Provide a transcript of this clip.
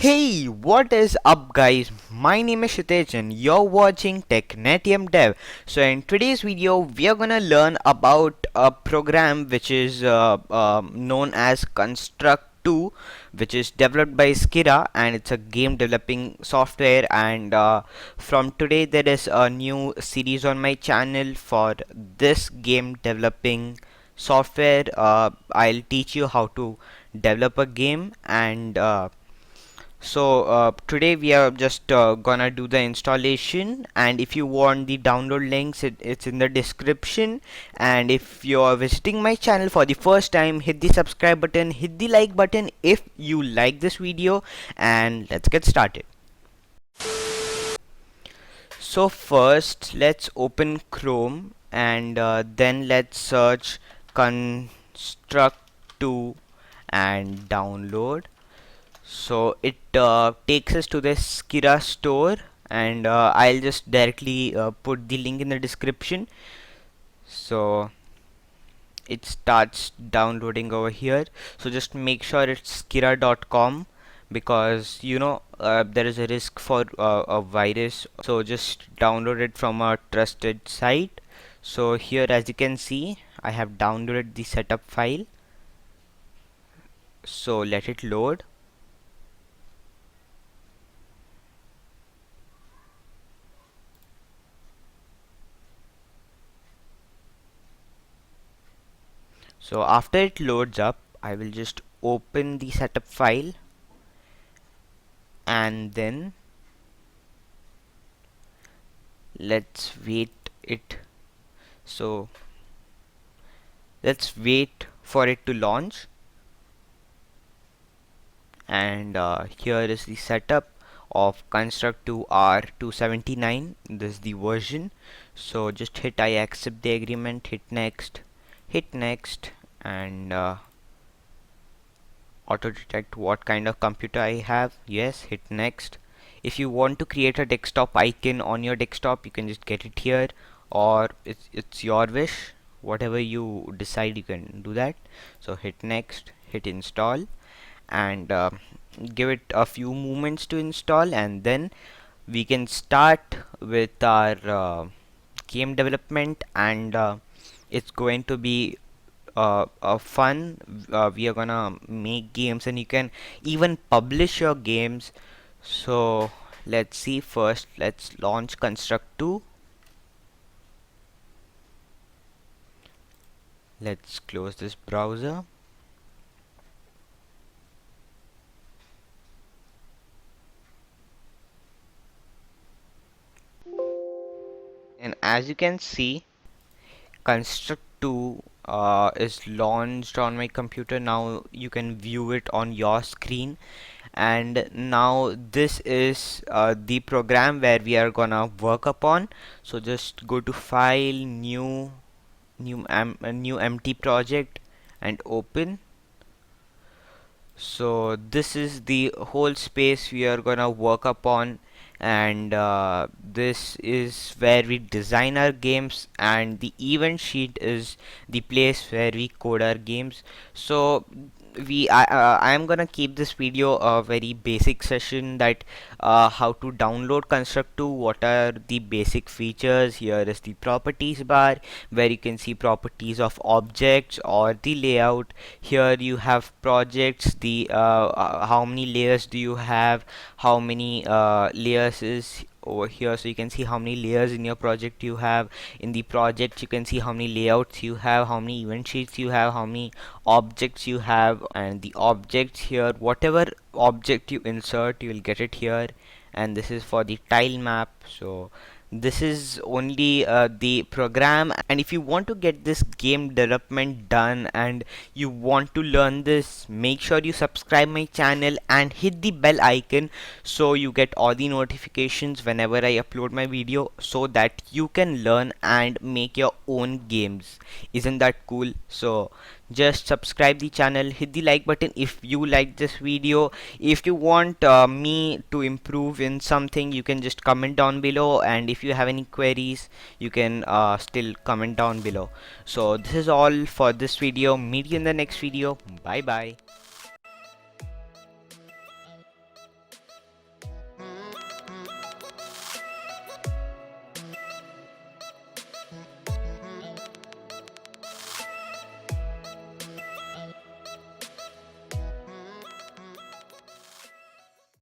Hey, what is up guys? My name is Shitej and you're watching Technetium Dev. So in today's video, we are gonna learn about a program which is known as Construct 2, which is developed by Skira, and it's a game developing software. And from today there is a new series on my channel for this game developing software. I'll teach you how to develop a game, and today we are just gonna do the installation, and if you want the download links, it's in the description. And if you are visiting my channel for the first time, hit the subscribe button, hit the like button if you like this video, and let's get started. So first let's open Chrome, and then let's search construct 2 and download. So it takes us to the Skira store, and I'll just directly put the link in the description. So it starts downloading over here, so just make sure it's skira.com, because there is a risk for a virus, so just download it from a trusted site. So here, as you can see, I have downloaded the setup file, so let it load. So after it loads up, I will just open the setup file, and then let's wait it. So let's wait for it to launch, and here is the setup of Construct 2 R279. This is the version. So just hit I accept the agreement, hit next, and auto detect what kind of computer I have. Yes, hit next. If you want to create a desktop icon on your desktop, you can just get it here, or it's your wish. Whatever you decide, you can do that. So hit next, hit install, and give it a few moments to install, and then we can start with our game development. And it's going to be fun. We are gonna make games, and you can even publish your games. So let's see. First, let's launch Construct 2. Let's close this browser. And as you can see, Construct 2 is launched on my computer. Now you can view it on your screen, and now this is the program where we are gonna work upon. So just go to File, new empty project, and open. So this is the whole space we are gonna work upon, and this is where we design our games, and the event sheet is the place where we code our games. So I am gonna keep this video a very basic session, that how to download Construct 2, what are the basic features. Here is the properties bar, where you can see properties of objects or the layout. Here you have projects, the how many layers do you have, how many layers is over here. So you can see how many layers in your project you have. In the project, you can see how many layouts you have, how many event sheets you have, how many objects you have. And the objects here, whatever object you insert, you will get it here. And this is for the tile map. So this is only the program. And if you want to get this game development done, and you want to learn this, make sure you subscribe my channel and hit the bell icon, so you get all the notifications whenever I upload my video, so that you can learn and make your own games. Isn't that cool? So just subscribe the channel, hit the like button if you like this video. If you want me to improve in something, you can just comment down below, and if you have any queries, you can still comment down below. So this is all for this video. Meet you in the next video. Bye bye.